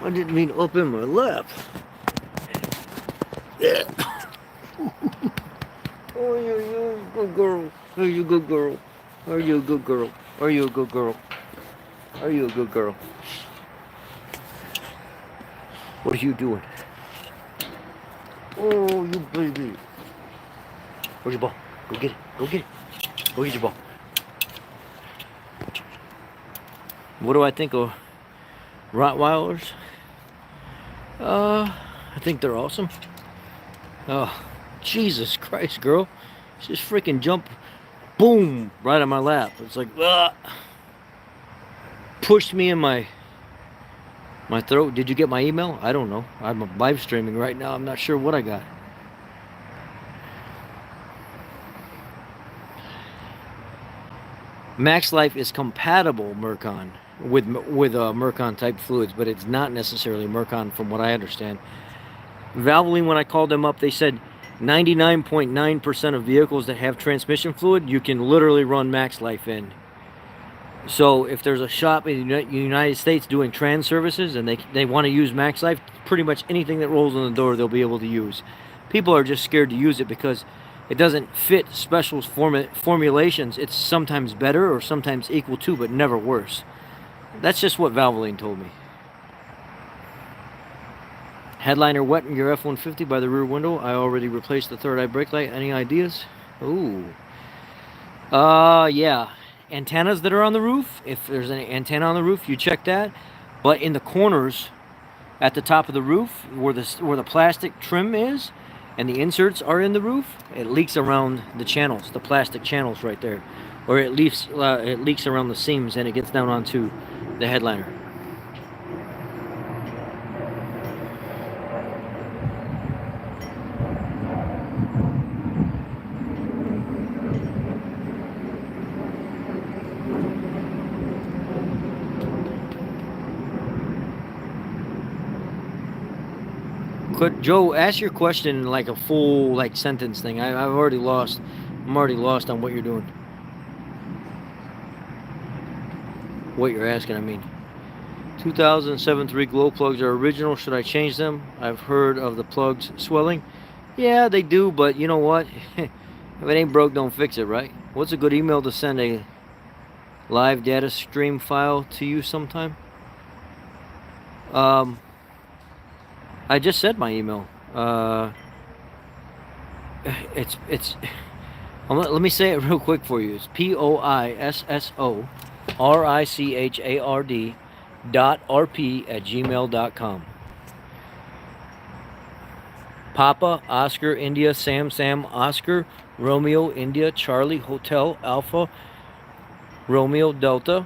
S2: I didn't mean up in my lap. Oh, you're a good girl. Are you a good girl? Are you a good girl? Are you a good girl? Are you a good girl? What are you doing? Oh, you baby. Where's your ball? Go get it. Go get it. Go get your ball. What do I think of Rottweilers? I think they're awesome. Oh, Jesus Christ, girl. Just freaking jump, boom, right on my lap. It's like, pushed me in my throat. Did you get my email? I don't know. I'm live streaming right now. I'm not sure what I got. Max Life is compatible Mercon with Mercon type fluids, but it's not necessarily Mercon from what I understand. Valvoline, when I called them up, they said 99.9% of vehicles that have transmission fluid, you can literally run Max Life in. So if there's a shop in the United States doing trans services and they want to use Max Life, pretty much anything that rolls in the door they'll be able to use.
S1: People are just scared to use it because it doesn't fit special formulations. It's sometimes better or sometimes equal to, but never worse. That's just what Valvoline told me. Headliner wet in your F-150 by the rear window. I already replaced the third eye brake light. Any ideas? Ooh. Yeah. Antennas that are on the roof. If there's an antenna on the roof, you check that. But in the corners, at the top of the roof, where the plastic trim is, and the inserts are in the roof, it leaks around the channels, the plastic channels right there, or it leaks around the seams, and it gets down onto the headliner. Could Joe ask your question in like a full like sentence thing? I'm already lost on what you're doing. What you're asking, I mean. 2007 3 glow plugs are original. Should I change them? I've heard of the plugs swelling. Yeah, they do, but you know what? If it ain't broke, don't fix it, right? What's a good email to send a live data stream file to you sometime? I just said my email. It's let me say it real quick for you. It's POISSORICHARD.RP@gmail.com. Papa Oscar India Sam Oscar Romeo India Charlie Hotel Alpha Romeo Delta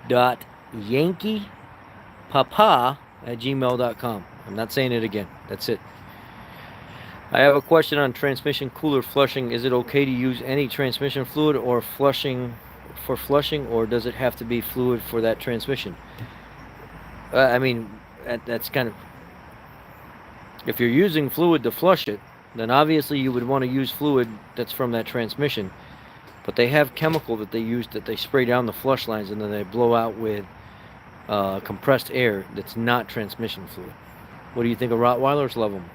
S1: dot Yankee Papa@gmail.com. I'm not saying it again. That's it. I have a question on transmission cooler flushing. Is it okay to use any transmission fluid or flushing, or does it have to be fluid for that transmission? I mean, that's kind of... If you're using fluid to flush it, then obviously you would want to use fluid that's from that transmission. But they have chemical that they use that they spray down the flush lines and then they blow out with compressed air that's not transmission fluid. What do you think of Rottweilers? Love them.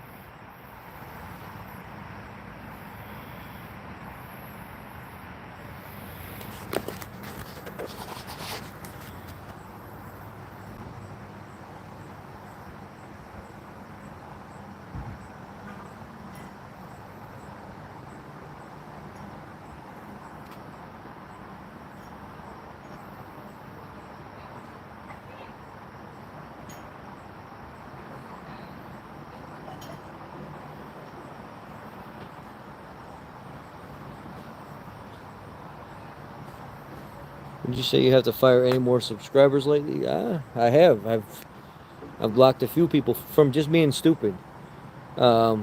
S1: Did you say you have to fire any more subscribers lately? I have. I've blocked a few people from just being stupid. It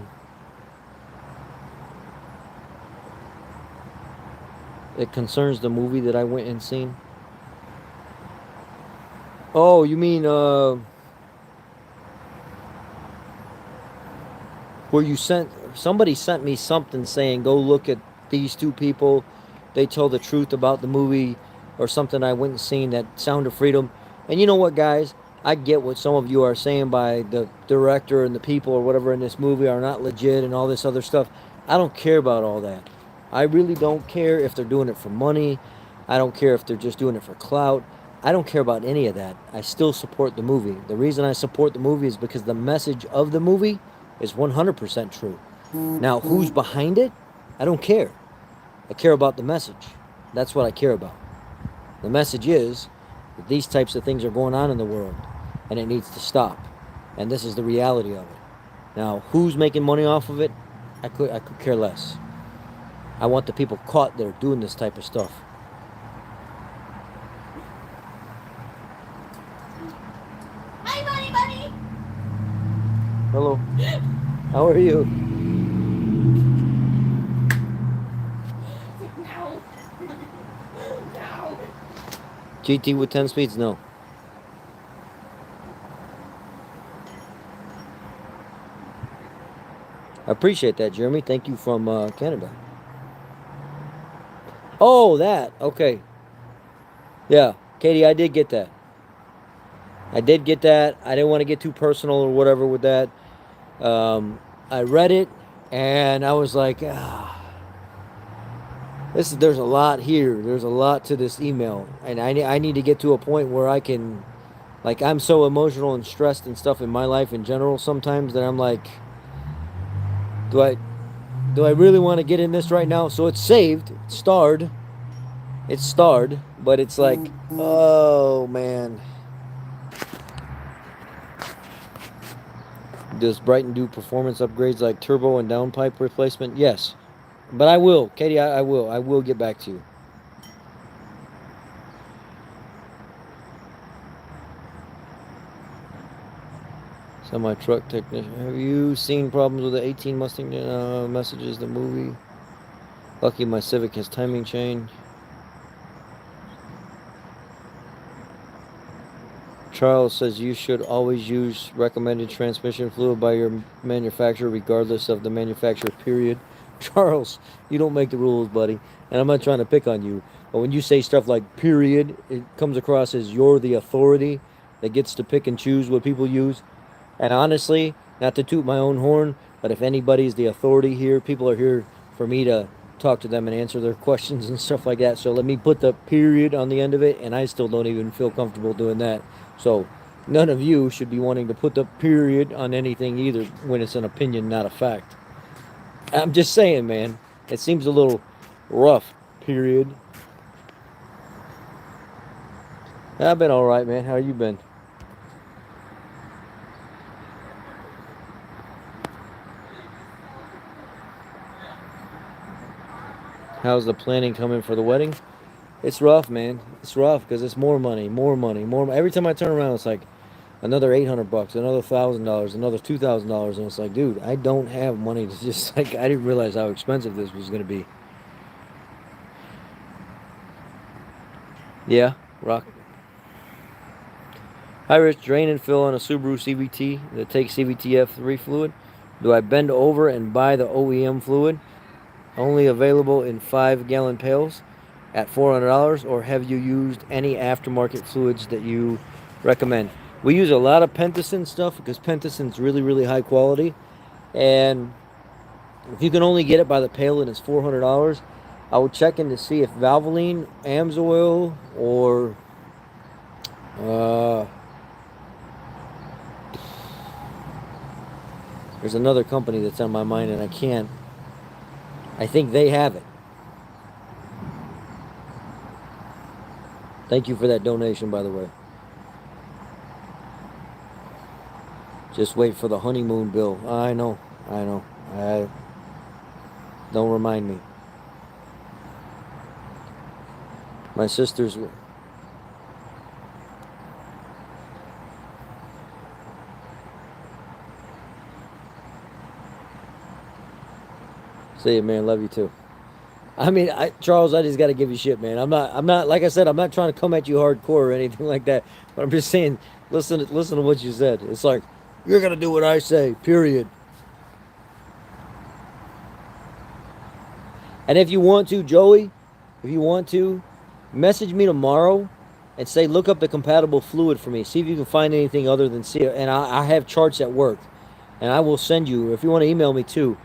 S1: concerns the movie that I went and seen. Oh, you mean where somebody sent me something saying go look at these two people. They tell the truth about the movie. Or something I went and seen, that Sound of Freedom. And you know what, guys? I get what some of you are saying by the director and the people or whatever in this movie are not legit and all this other stuff. I don't care about all that. I really don't care if they're doing it for money. I don't care if they're just doing it for clout. I don't care about any of that. I still support the movie. The reason I support the movie is because the message of the movie is 100% true. Now, who's behind it? I don't care. I care about the message. That's what I care about. The message is that these types of things are going on in the world, and it needs to stop. And this is the reality of it. Now, who's making money off of it? I could care less. I want the people caught that are doing this type of stuff.
S3: Hi, buddy.
S2: Hello. How are you? GT with 10 speeds? No. I appreciate that, Jeremy. Thank you from Canada. Oh, that. Okay. Yeah. Katie, I did get that. I didn't want to get too personal or whatever with that. I read it. And I was like, there's a lot here. There's a lot to this email. And I need to get to a point where I can, like, I'm so emotional and stressed and stuff in my life in general sometimes that I'm like, do I do I really want to get in this right now? So it's saved, it's starred, but it's like, oh man. Does Brighton do performance upgrades like turbo and downpipe replacement? Yes. But I will, Katie, I will. I will get back to you. Semi truck technician. Have you seen problems with the 18 Mustang messages, the movie? Lucky my Civic has timing chain. Charles says you should always use recommended transmission fluid by your manufacturer regardless of the manufacturer period. Charles, you don't make the rules, buddy. And I'm not trying to pick on you. But when you say stuff like period, it comes across as you're the authority that gets to pick and choose what people use. And honestly, not to toot my own horn, but if anybody's the authority here, people are here for me to talk to them and answer their questions and stuff like that. So let me put the period on the end of it, and I still don't even feel comfortable doing that. So none of you should be wanting to put the period on anything either when it's an opinion, not a fact. I'm just saying, man. It seems a little rough, period. I've been all right, man. How you been? How's the planning coming for the wedding? It's rough, man. It's rough because it's more money, more money, more. Every time I turn around, it's like another $800, another $1,000, another $2,000, and it's like, dude, I don't have money to just like. I didn't realize how expensive this was gonna be. Yeah, rock. Hi, Rich. Drain and fill on a Subaru CVT that takes CVTF3 fluid. Do I bend over and buy the OEM fluid? Only available in 5-gallon pails at $400, or have you used any aftermarket fluids that you recommend? We use a lot of Pentacin stuff because Pentacin's really, really high quality. And if you can only get it by the pail and it's $400, I will check in to see if Valvoline, Amsoil, or there's another company that's on my mind and I think they have it. Thank you for that donation, by the way. Just wait for the honeymoon bill. I know. Don't remind me. My sister's... See you, man. Love you too. I mean, Charles, I just got to give you shit, man. I'm not, like I said, I'm not trying to come at you hardcore or anything like that. But I'm just saying, listen to what you said. It's like, you're going to do what I say, period. And if you want to, Joey, if you want to, message me tomorrow and say, look up the compatible fluid for me. See if you can find anything other than C. And I have charts at work. And I will send you, if you want to email me too,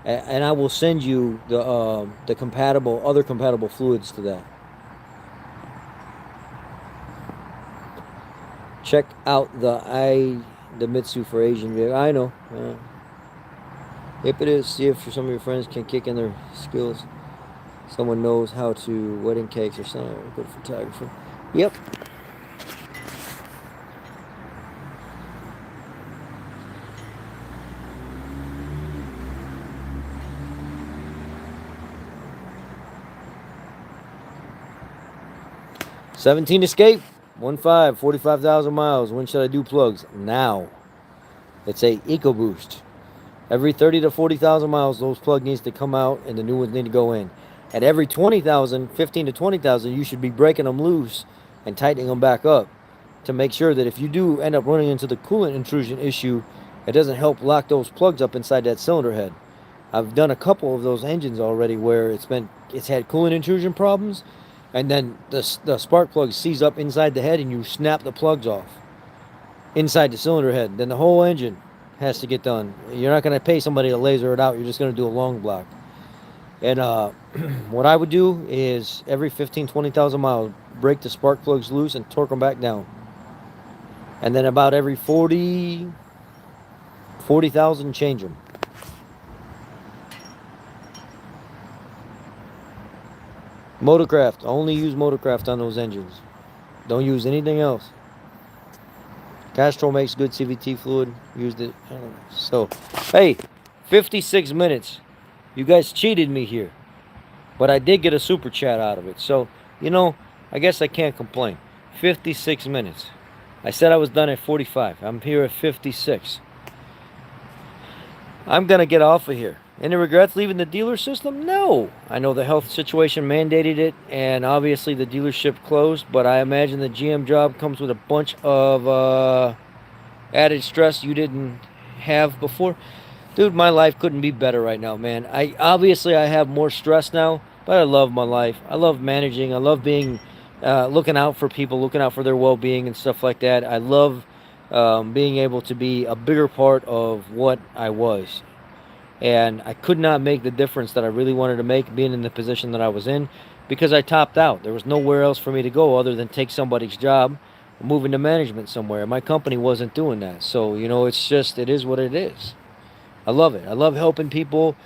S2: and I will send you the other compatible fluids to that. Check out the Mitsu for Asian vehicle. I know. Yep, it is. See if some of your friends can kick in their skills. Someone knows how to wedding cakes or something. Good photographer. Yep. '17 Escape, 1.5, 45,000 miles. When should I do plugs? Now. It's a EcoBoost. Every 30 to 40,000 miles, those plug needs to come out and the new ones need to go in. At every 20,000, 15 to 20,000, you should be breaking them loose and tightening them back up to make sure that if you do end up running into the coolant intrusion issue, it doesn't help lock those plugs up inside that cylinder head. I've done a couple of those engines already where it's had coolant intrusion problems, and then the spark plug seize up inside the head and you snap the plugs off inside the cylinder head. Then the whole engine has to get done. You're not going to pay somebody to laser it out. You're just going to do a long block. And what I would do is every 15, 20,000 miles, break the spark plugs loose and torque them back down. And then about every 40,000, change them. Motorcraft. Only use Motorcraft on those engines. Don't use anything else. Castrol makes good CVT fluid. Used it. I don't know. So, hey, 56 minutes. You guys cheated me here. But I did get a super chat out of it. So, you know, I guess I can't complain. 56 minutes. I said I was done at 45. I'm here at 56. I'm going to get off of here. Any regrets leaving the dealer system? No. I know the health situation mandated it, and obviously the dealership closed, but I imagine the GM job comes with a bunch of added stress you didn't have before. Dude, my life couldn't be better right now, man. I have more stress now, but I love my life. I love managing. I love being looking out for people, looking out for their well-being and stuff like that. I love being able to be a bigger part of what I was. And I could not make the difference that I really wanted to make being in the position that I was in because I topped out. There was nowhere else for me to go other than take somebody's job, move into management somewhere. My company wasn't doing that. So, you know, it's just, it is what it is. I love it. I love helping people.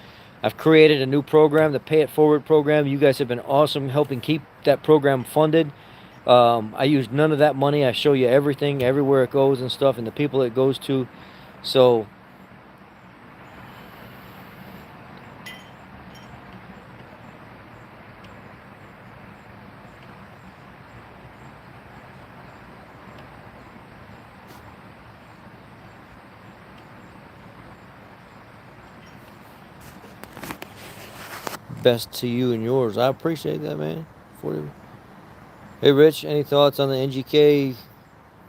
S2: I've created a new program, the Pay It Forward program. You guys have been awesome helping keep that program funded. I use none of that money. I show you everything, everywhere it goes and stuff, and the people it goes to. So, best to you and yours. I appreciate that, man. Hey, Rich, any thoughts on the NGK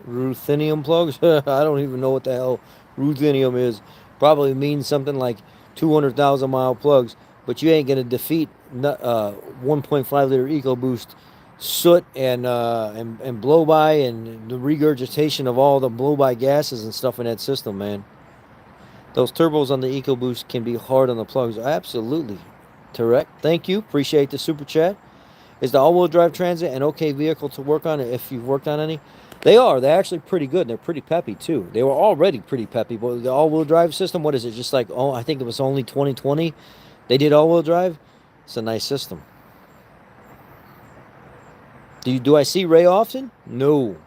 S2: ruthenium plugs? I don't even know what the hell ruthenium is. Probably means something like 200,000 mile plugs, but you ain't gonna defeat 1.5 liter EcoBoost soot and blow by and the regurgitation of all the blow by gases and stuff in that system, man. Those turbos on the EcoBoost can be hard on the plugs. Absolutely. Correct. Thank you. Appreciate the super chat. Is the all-wheel drive Transit an okay vehicle to work on if you've worked on any? They are. They're actually pretty good. They're pretty peppy, too. They were already pretty peppy. But the all-wheel drive system, what is it? Just like, oh, I think it was only 2020 they did all-wheel drive. It's a nice system. Do I see Ray often? No.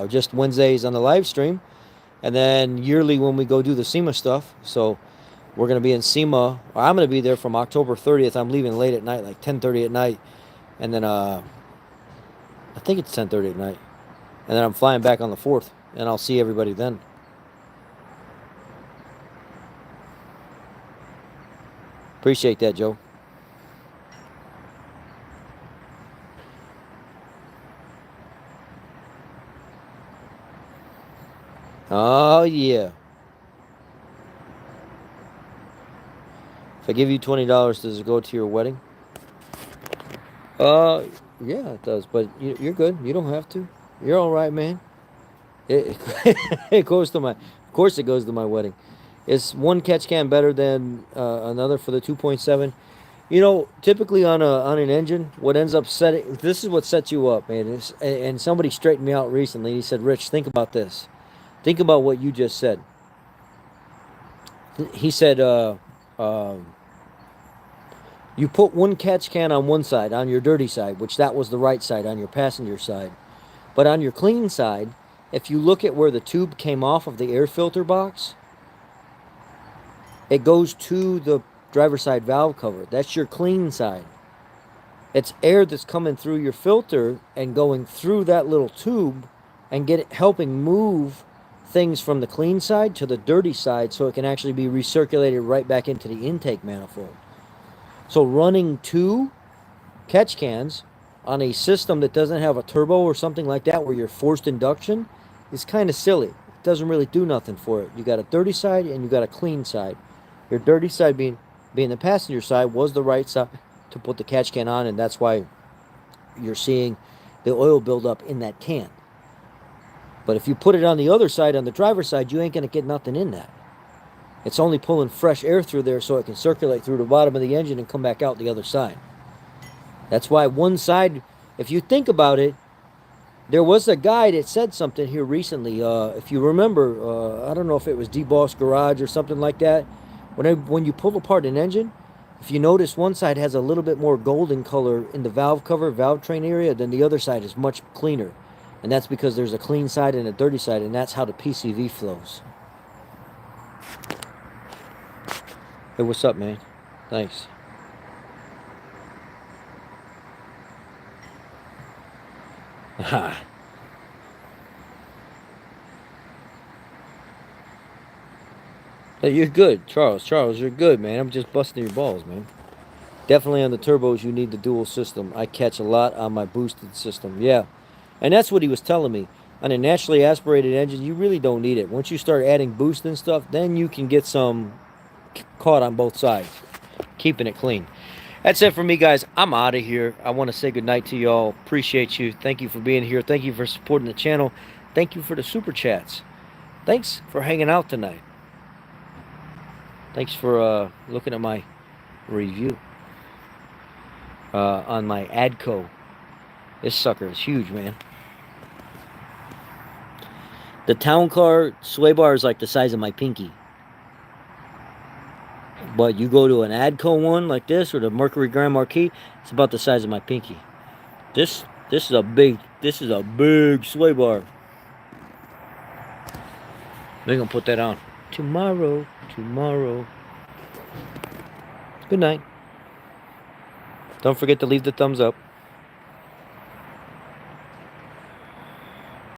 S2: Just Wednesdays on the live stream. And then yearly when we go do the SEMA stuff. So we're going to be in SEMA. I'm going to be there from October 30th. I'm leaving late at night, like 10:30 at night. And then I think it's 10:30 at night. And then I'm flying back on the 4th. And I'll see everybody then. Appreciate that, Joe. Oh, yeah. If I give you $20, does it go to your wedding? Yeah, it does. But you're good. You don't have to. You're all right, man. It goes to my. Of course, it goes to my wedding. Is one catch can better than another for the 2.7? You know, typically on an engine, what ends up setting this is what sets you up, man. And somebody straightened me out recently. He said, "Rich, think about this. Think about what you just said." He said, you put one catch can on one side, on your dirty side, which that was the right side, on your passenger side. But on your clean side, if you look at where the tube came off of the air filter box, it goes to the driver's side valve cover. That's your clean side. It's air that's coming through your filter and going through that little tube and helping move things from the clean side to the dirty side so it can actually be recirculated right back into the intake manifold. So running two catch cans on a system that doesn't have a turbo or something like that where you're forced induction is kind of silly. It doesn't really do nothing for it. You got a dirty side and you got a clean side. Your dirty side being the passenger side was the right side to put the catch can on, and that's why you're seeing the oil buildup in that can. But if you put it on the other side, on the driver's side, you ain't going to get nothing in that. It's only pulling fresh air through there so it can circulate through the bottom of the engine and come back out the other side. That's why one side, if you think about it, there was a guy that said something here recently. If you remember, I don't know if it was D-Boss Garage or something like that. When you pull apart an engine, if you notice, one side has a little bit more golden color in the valve cover, valve train area, than the other side is much cleaner. And that's because there's a clean side and a dirty side, and that's how the PCV flows. Hey, what's up, man? Thanks. Ha. Hey, you're good, Charles. Charles, you're good, man. I'm just busting your balls, man. Definitely on the turbos, you need the dual system. I catch a lot on my boosted system. Yeah. And that's what he was telling me. On a naturally aspirated engine, you really don't need it. Once you start adding boost and stuff, then you can get some caught on both sides. Keeping it clean. That's it for me, guys. I'm out of here. I want to say goodnight to y'all. Appreciate you. Thank you for being here. Thank you for supporting the channel. Thank you for the super chats. Thanks for hanging out tonight. Thanks for looking at my review on my Adco. This sucker is huge, man. The town car sway bar is like the size of my pinky. But you go to an Adco one like this, or the Mercury Grand Marquis, it's about the size of my pinky. This is a big sway bar. We're gonna put that on tomorrow. Good night. Don't forget to leave the thumbs up.